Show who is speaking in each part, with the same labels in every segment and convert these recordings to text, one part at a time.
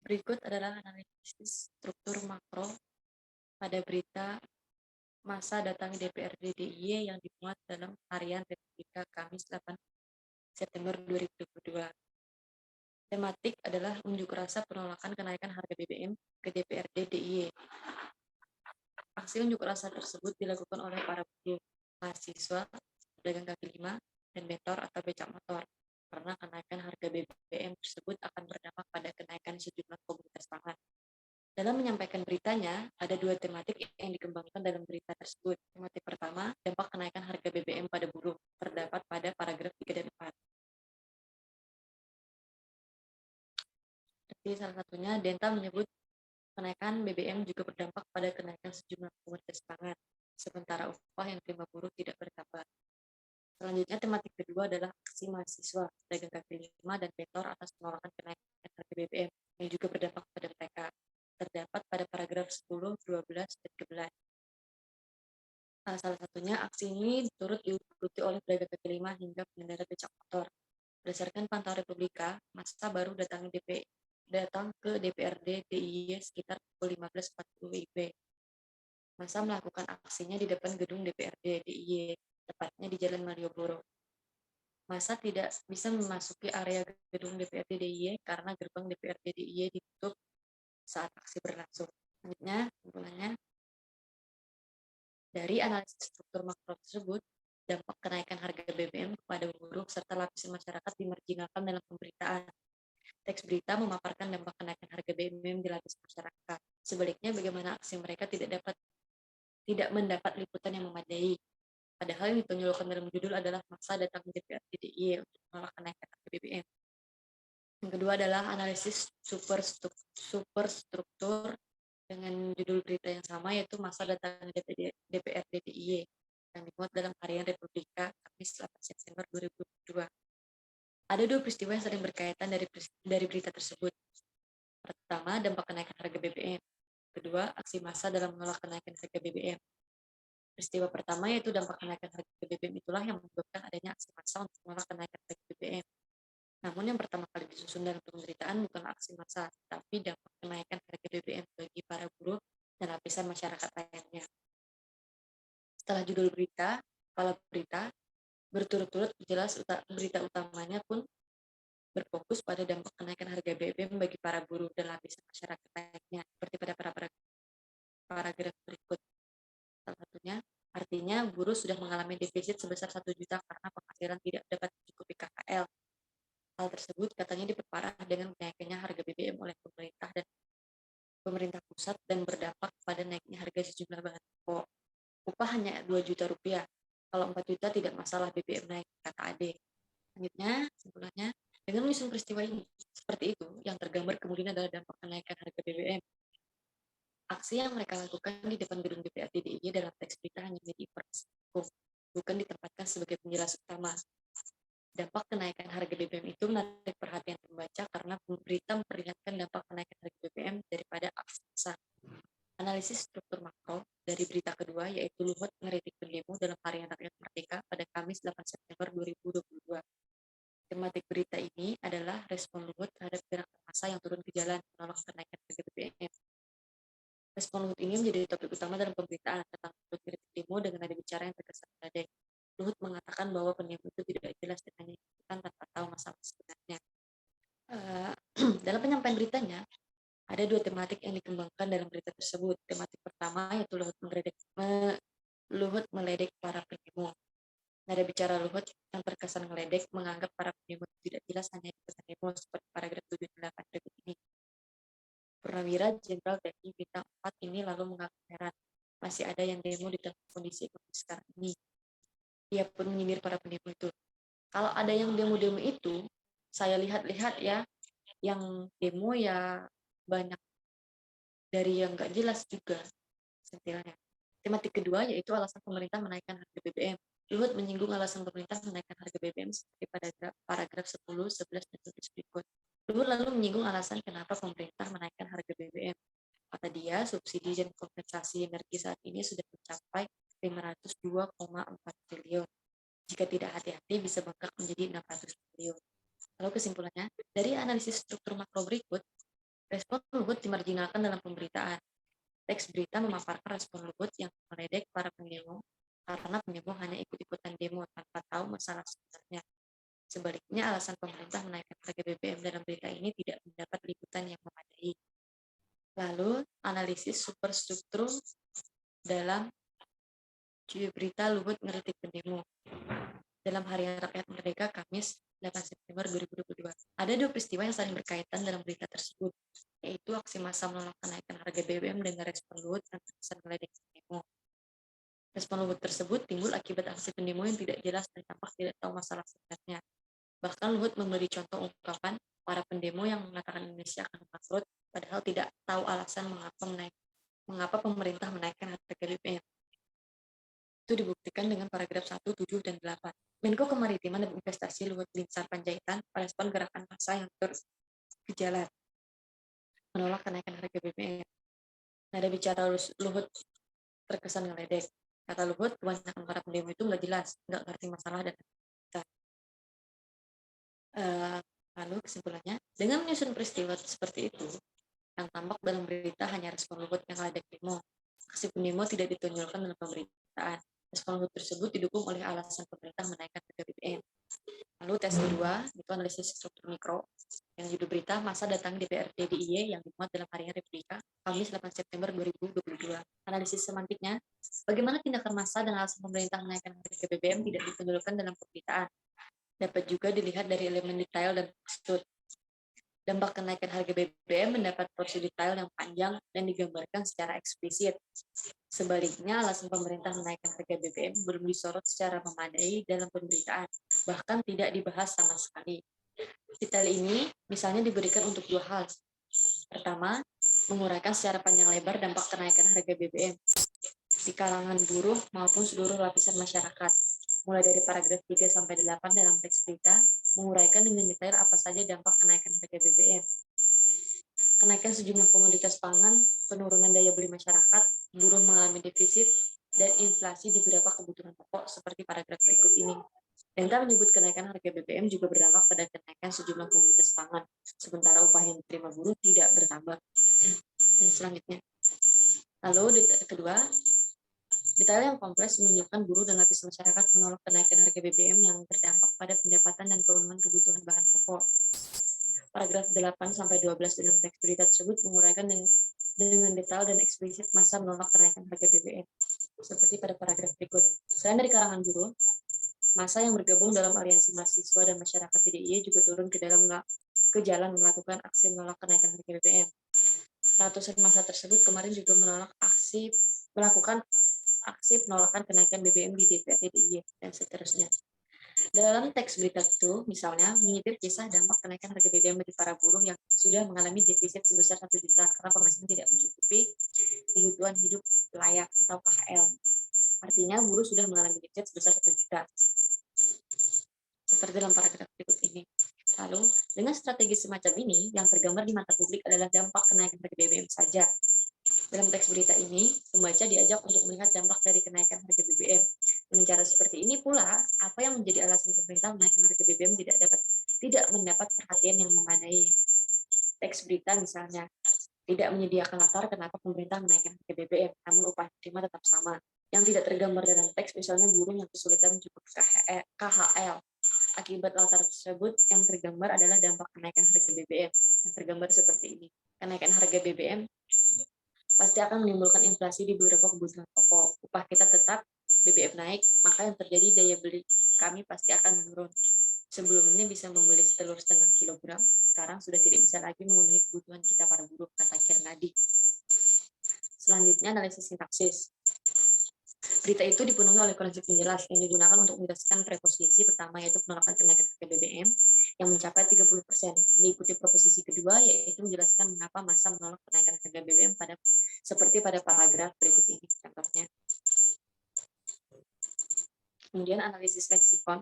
Speaker 1: Berikut adalah analisis struktur makro pada berita masa datangi DPRD DIY yang dimuat dalam harian Republika Kamis 8 September 2022. Tematik adalah unjuk rasa penolakan kenaikan harga BBM ke DPRD DIY. Aksi unjuk rasa tersebut dilakukan oleh para buruh, mahasiswa, pedagang kaki lima, dan bentor atau becak motor, karena kenaikan harga BBM tersebut akan berdampak pada kenaikan sejumlah komoditas pangan. Dalam menyampaikan beritanya, ada dua tematik yang dikembangkan dalam berita tersebut. Tematik pertama, dampak kenaikan harga BBM pada buruh, terdapat pada paragraf 3 dan 4. Seperti salah satunya, Denta menyebut kenaikan BBM juga berdampak pada kenaikan sejumlah komoditas pangan, sementara upah yang diterima buruh tidak bertambah. Selanjutnya, tematik kedua adalah aksi mahasiswa, pedagang kaki lima, dan bentor atas penolakan kenaikan harga BBM, yang juga berdampak pada mereka. Terdapat pada paragraf 10, 12, dan 11. Salah satunya, aksi ini turut diikuti oleh pedagang kaki lima hingga pengendara becak motor. Berdasarkan pantauan Republika, massa baru datang ke DPRD DIY sekitar pukul 15.40 WIB. Massa melakukan aksinya di depan gedung DPRD DIY, tepatnya di Jalan Malioboro. Massa tidak bisa memasuki area gedung DPRD DIY karena gerbang DPRD DIY ditutup saat aksi berlangsung. Selanjutnya, kesimpulannya, dari analisis struktur makro tersebut, dampak kenaikan harga BBM kepada buruh serta lapisan masyarakat dimarginalkan dalam pemberitaan. Teks berita memaparkan dampak kenaikan harga BBM di lapisan masyarakat. Sebaliknya, bagaimana aksi mereka tidak mendapat liputan yang memadai. Padahal yang ditonjolkan dalam judul adalah massa datang DPRD DIY untuk menolak kenaikan harga BBM. Yang kedua adalah analisis superstruktur dengan judul berita yang sama, yaitu massa datang DPRD DIY yang dimuat dalam harian Republika Kamis 8 September 2022. Ada dua peristiwa yang saling berkaitan dari berita tersebut. Pertama, dampak kenaikan harga BBM. Kedua, aksi massa dalam menolak kenaikan harga BBM. Peristiwa pertama yaitu dampak kenaikan harga BBM itulah yang menyebabkan adanya aksi massa untuk menolak kenaikan harga BBM. Namun yang pertama kali disusun dalam pemberitaan bukanlah aksi massa, tapi dampak kenaikan harga BBM bagi para buruh dan lapisan masyarakat lainnya. Setelah judul berita, kepala berita berturut-turut jelas berita utamanya pun berfokus pada dampak kenaikan harga BBM bagi para buruh dan lapisan masyarakat lainnya, seperti pada paragraf berikut. Salah satunya, artinya buruh sudah mengalami defisit sebesar 1 juta karena penghasilan tidak dapat mencukupi KKL. Hal tersebut katanya diperparah dengan kenaikannya harga BBM oleh pemerintah pusat dan berdampak pada naiknya harga sejumlah bahan pokok. Upah hanya 2 juta rupiah. Kalau 4 juta tidak masalah BBM naik, kata Ade. Selanjutnya, kesimpulannya, dengan menyusun peristiwa ini, seperti itu, yang tergambar kemudian adalah dampak kenaikan harga BBM. Aksi yang mereka lakukan di depan gedung DPRD DIY dalam teks berita hanya menjadi informasi hukum, bukan ditempatkan sebagai penjelas utama. Dampak kenaikan harga BBM itu menarik perhatian pembaca karena berita memperlihatkan dampak kenaikan harga BBM daripada aksi massa. Analisis struktur makro dari berita kedua yaitu Luhut mengkritik pendemo dalam Harian Rakyat Merdeka pada Kamis 8 September 2022. Tematik berita ini adalah respon Luhut terhadap gerakan massa yang turun ke jalan menolak kenaikan harga BBM. Respon Luhut ini menjadi topik utama dalam pemberitaan tentang kritik demo dengan nada bicara yang terkesan meledek. Luhut mengatakan bahwa pendemo itu tidak jelas dan hanya ikutan tanpa tahu masalah sebenarnya. Dalam penyampaian beritanya, ada dua tematik yang dikembangkan dalam berita tersebut. Tematik pertama yaitu Luhut meledek para pendemo. Nada bicara Luhut yang terkesan meledek menganggap para pendemo tidak jelas hanya ikutan demo seperti paragraf 78 berikut ini. Purnawira Jenderal TNI Bintang 4 ini lalu mengaku heran, masih ada yang demo di tengah kondisi ekonomi sekarang ini. Ia pun menyindir para pendemo itu. Kalau ada yang demo-demo itu, saya lihat-lihat ya, yang demo ya banyak dari yang nggak jelas juga sentilnya. Tematik kedua yaitu alasan pemerintah menaikkan harga BBM. Luhut menyinggung alasan pemerintah menaikkan harga BBM seperti pada paragraf 10, 11, dan 12 berikut. Luhut lalu menyinggung alasan kenapa pemerintah menaikkan harga BBM. Kata dia, subsidi dan kompensasi energi saat ini sudah mencapai 502,4 triliun. Jika tidak hati-hati bisa bengkak menjadi 600 triliun. Lalu kesimpulannya, dari analisis struktur makro berikut, Respon Luhut dimarginalkan dalam pemberitaan. Teks berita memaparkan respon Luhut yang meledek para pendemo karena pendemo hanya ikut-ikutan demo tanpa tahu masalah sebenarnya. Sebaliknya, alasan pemerintah menaikkan harga BBM dalam berita ini tidak mendapat liputan yang memadai. Lalu, analisis superstruktur dalam berita Luhut ngeritik pendemo. Dalam Harian Rakyat Merdeka, Kamis, 8 September 2022. Ada dua peristiwa yang saling berkaitan dalam berita tersebut, yaitu aksi massa menolak kenaikan harga BBM dengan respon Luhut yang terkesan meledek pendemo. Respon Luhut tersebut timbul akibat aksi pendemo yang tidak jelas dan tampak tidak tahu masalah sebenarnya. Bahkan Luhut memberi contoh ungkapan para pendemo yang mengatakan Indonesia akan bangkrut, padahal tidak tahu alasan mengapa pemerintah menaikkan harga BBM. Itu dibuktikan dengan paragraf 1, 7, dan 8. Menko Kemaritiman dan Investasi Luhut Binsar Panjaitan merespon gerakan massa yang bergejala menolak kenaikan harga BBM. Nada bicara Luhut terkesan ngeledek. Kata Luhut, kebanyakan para pendemo itu nggak jelas, nggak ngerti masalah dan lalu kesimpulannya, dengan menyusun peristiwa seperti itu, yang tampak dalam berita hanya respon Luhut yang ngeledek demo. Aksi pendemo tidak ditunjukkan dalam pemberitaan. Respon Luhut tersebut didukung oleh alasan pemerintah menaikkan harga BBM. Lalu tes kedua, itu analisis struktur mikro, yang judul berita masa datang DPRD DIY yang dimuat dalam Harian Republika, Kamis 8 September 2022. Analisis semantiknya, bagaimana tindakan massa dan alasan pemerintah menaikkan harga BBM tidak ditunjukkan dalam pemberitaan. Dapat juga dilihat dari elemen detail dan maksud. Dampak kenaikan harga BBM mendapat porsi detail yang panjang dan digambarkan secara eksplisit. Sebaliknya, alasan pemerintah menaikkan harga BBM belum disorot secara memadai dalam pemberitaan, bahkan tidak dibahas sama sekali. Detail ini misalnya diberikan untuk dua hal. Pertama, menguraikan secara panjang lebar dampak kenaikan harga BBM di kalangan buruh maupun seluruh lapisan masyarakat. Mulai dari paragraf 3 sampai 8 dalam teks berita, menguraikan dengan detail apa saja dampak kenaikan harga BBM. Kenaikan sejumlah komoditas pangan, penurunan daya beli masyarakat, buruh mengalami defisit, dan inflasi di beberapa kebutuhan pokok seperti paragraf berikut ini. Data menyebut kenaikan harga BBM juga berdampak pada kenaikan sejumlah komoditas pangan, sementara upah yang diterima buruh tidak bertambah. Dan selanjutnya, lalu kedua, detail yang kompleks menunjukkan buruh dan lapisan masyarakat menolak kenaikan harga BBM yang berdampak pada pendapatan dan pemenuhan kebutuhan bahan pokok. Paragraf 8 sampai 12 dalam teks berita tersebut menguraikan dengan detail dan eksplisit massa menolak kenaikan harga BBM. Seperti pada paragraf berikut. Selain dari kalangan buruh, massa yang bergabung dalam aliansi mahasiswa dan masyarakat DIY juga turun ke jalan melakukan aksi menolak kenaikan harga BBM. Ratusan massa tersebut kemarin juga melakukan aksi penolakan kenaikan BBM di DPRD DIY dan seterusnya. Dalam teks berita itu, misalnya, menyitir kisah dampak kenaikan harga BBM bagi para buruh yang sudah mengalami defisit sebesar 1 juta karena penghasilan tidak mencukupi kebutuhan hidup layak atau KHL. Artinya, buruh sudah mengalami defisit sebesar 1 juta. Seperti dalam paragraf berikut ini. Lalu, dengan strategi semacam ini, yang tergambar di mata publik adalah dampak kenaikan harga BBM saja. Dalam teks berita ini, pembaca diajak untuk melihat dampak dari kenaikan harga BBM. Dengan cara seperti ini pula, apa yang menjadi alasan pemerintah menaikkan harga BBM tidak mendapat perhatian yang memadai. Teks berita misalnya, tidak menyediakan latar kenapa pemerintah menaikkan harga BBM, namun upah terima tetap sama. Yang tidak tergambar dalam teks misalnya buruh yang kesulitan mencukupi KHL. Akibat latar tersebut, yang tergambar adalah dampak kenaikan harga BBM. Yang tergambar seperti ini. Kenaikan harga BBM pasti akan menimbulkan inflasi di beberapa kebutuhan pokok. Upah kita tetap, BBM naik, maka yang terjadi daya beli kami pasti akan menurun. Sebelumnya bisa membeli telur setengah kilogram, sekarang sudah tidak bisa lagi memenuhi kebutuhan kita para buruh, kata Kernadi. Selanjutnya, analisis sintaksis. Berita itu dipenuhi oleh konsep penjelas yang digunakan untuk menjelaskan preposisi pertama, yaitu penolakan kenaikan harga BBM yang mencapai 30%. Diikuti proposisi kedua, yaitu menjelaskan mengapa massa menolak kenaikan harga BBM seperti pada paragraf berikut ini. Contohnya. Kemudian analisis leksikon.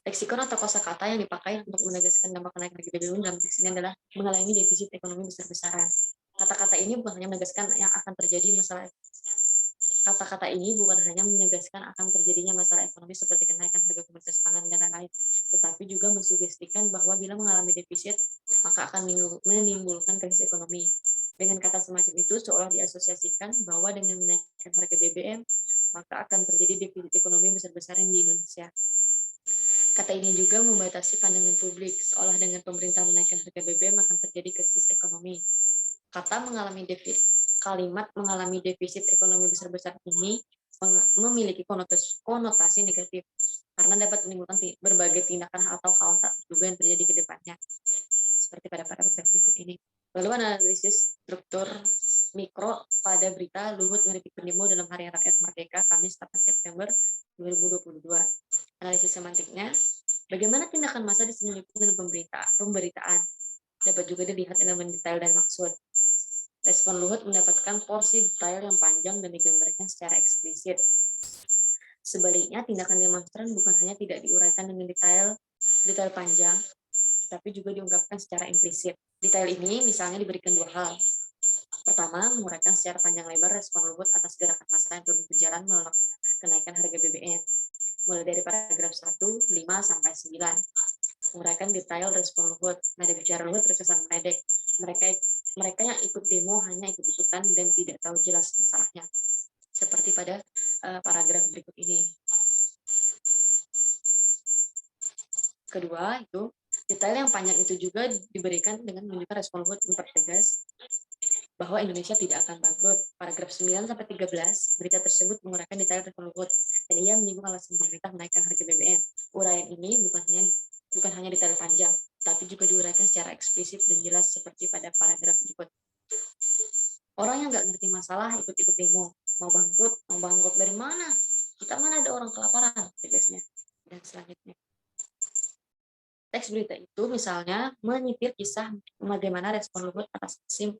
Speaker 1: Leksikon atau kosakata yang dipakai untuk menegaskan dampak kenaikan harga BBM dalam teks ini adalah mengalami defisit ekonomi besar-besaran. Kata-kata ini bukan hanya menegaskan yang akan terjadi masalah Kata-kata ini bukan hanya menegaskan akan terjadinya masalah ekonomi seperti kenaikan harga komoditas pangan dan lain-lain, tetapi juga mensugestikan bahwa bila mengalami defisit, maka akan menimbulkan krisis ekonomi. Dengan kata semacam itu seolah diasosiasikan bahwa dengan menaikkan harga BBM, maka akan terjadi defisit ekonomi besar-besaran di Indonesia. Kata ini juga membatasi pandangan publik, seolah dengan pemerintah menaikkan harga BBM akan terjadi krisis ekonomi. Kalimat mengalami defisit ekonomi besar-besaran ini memiliki konotasi negatif, karena dapat menimbulkan berbagai tindakan atau hal tak terduga yang terjadi ke depannya, seperti pada paragraf berikut ini. Lalu analisis struktur mikro pada berita Luhut mengkritik pendemo dalam Hari Rakyat Merdeka, Kamis 8 September 2022. Analisis semantiknya, bagaimana tindakan massa disembunyikan dalam pemberitaan. Dapat juga dilihat elemen detail dan maksud. Respon Luhut mendapatkan porsi detail yang panjang dan digambarkan secara eksplisit. Sebaliknya, tindakan demonstran bukan hanya tidak diuraikan dengan detail panjang, tetapi juga diungkapkan secara implisit. Detail ini misalnya diberikan dua hal. Pertama, menguraikan secara panjang lebar respon Luhut atas gerakan massa yang turun ke jalan menolak kenaikan harga BBM. Mulai dari paragraf 1, 5, sampai 9. Menguraikan detail respon Luhut. Nada bicara Luhut terkesan meledek. Mereka yang ikut demo hanya ikut-ikutan dan tidak tahu jelas masalahnya. Seperti pada paragraf berikut ini. Kedua, itu detail yang panjang itu juga diberikan dengan menunjukkan respon Luhut mempertegas bahwa Indonesia tidak akan bangkrut. Paragraf 9 sampai 13, berita tersebut menguraikan detail respon Luhut dan ia menyinggung alasan pemerintah menaikkan harga BBM. Uraian ini bukan hanya detail panjang, tapi juga diuraikan secara eksplisit dan jelas seperti pada paragraf berikut. Orang yang nggak ngerti masalah ikut-ikut demo, mau bangkrut dari mana? Kita mana ada orang kelaparan, tegasnya. Dan selanjutnya. Teks berita itu misalnya menyitir kisah bagaimana respon Luhut atas aksi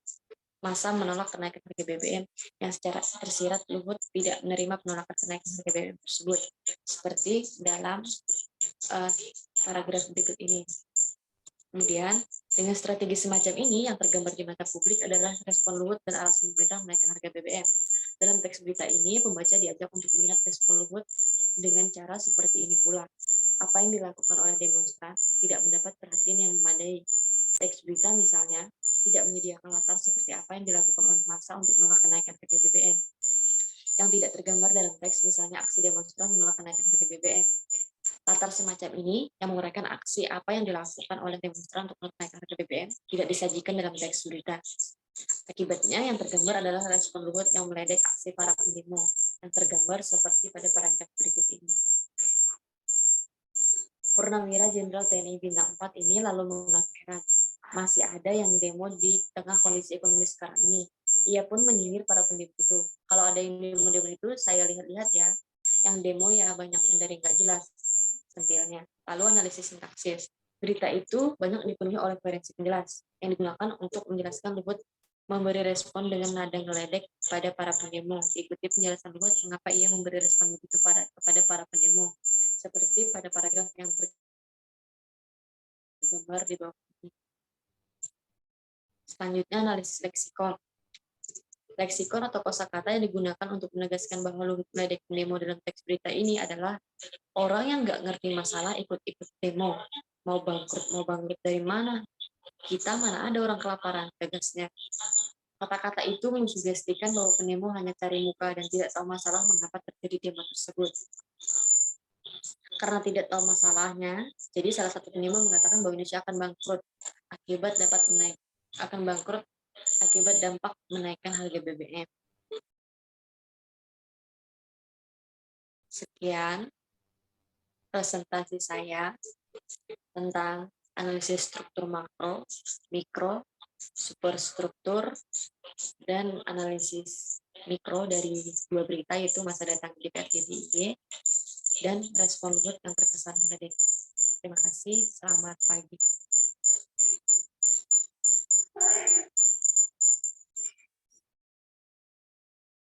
Speaker 1: massa menolak kenaikan harga BBM yang secara tersirat Luhut tidak menerima penolakan kenaikan harga BBM tersebut, seperti dalam paragraf berikut ini. Kemudian, dengan strategi semacam ini yang tergambar di mata publik adalah respon Luhut dan alasan pemerintah menaikkan harga BBM. Dalam teks berita ini, pembaca diajak untuk melihat respon Luhut dengan cara seperti ini pula. Apa yang dilakukan oleh demonstran tidak mendapat perhatian yang memadai. Teks berita misalnya tidak menyediakan latar seperti apa yang dilakukan oleh massa untuk menolak kenaikan harga BBM. Yang tidak tergambar dalam teks misalnya aksi demonstran menolak kenaikan harga BBM. Latar semacam ini yang menguraikan aksi apa yang dilakukan oleh demonstran untuk menaikkan harga BBM tidak disajikan dalam teks berita. Akibatnya yang tergambar adalah respon Luhut yang meledek aksi para pendemo yang tergambar seperti pada paragraf berikut ini. Purnawira Jenderal TNI Bintang 4 ini lalu mengaku heran, masih ada yang demo di tengah kondisi ekonomi sekarang ini. Ia pun menyindir para pendemo itu. Kalau ada yang demo itu, saya lihat-lihat ya, yang demo ya banyak yang dari nggak jelas, sentilnya. Lalu analisis sintaksis. Berita itu banyak dipenuhi oleh variasi penjelas, yang digunakan untuk menjelaskan Luhut memberi respon dengan nada ngeledek pada para pendemo. Diikuti penjelasan Luhut mengapa ia memberi respon begitu kepada para pendemo. Seperti pada paragraf yang tergambar di bawah ini. Selanjutnya analisis leksikon. Leksikon atau kosakata yang digunakan untuk menegaskan bahwa Luhut meledek pendemo dalam teks berita ini adalah orang yang nggak ngerti masalah ikut-ikut demo. Mau bangkrut dari mana? Kita mana ada orang kelaparan, tegasnya. Kata-kata itu mensugestikan bahwa pendemo hanya cari muka dan tidak tahu masalah mengapa terjadi demo tersebut. Karena tidak tahu masalahnya, jadi salah satu pendemo mengatakan bahwa Indonesia akan bangkrut akibat dampak menaikkan harga BBM. Sekian presentasi saya tentang analisis struktur makro, mikro, superstruktur, dan analisis mikro dari dua berita, yaitu masa datang DPR DIY dan respon Luhut yang terkesan meledek. Terima kasih, selamat pagi.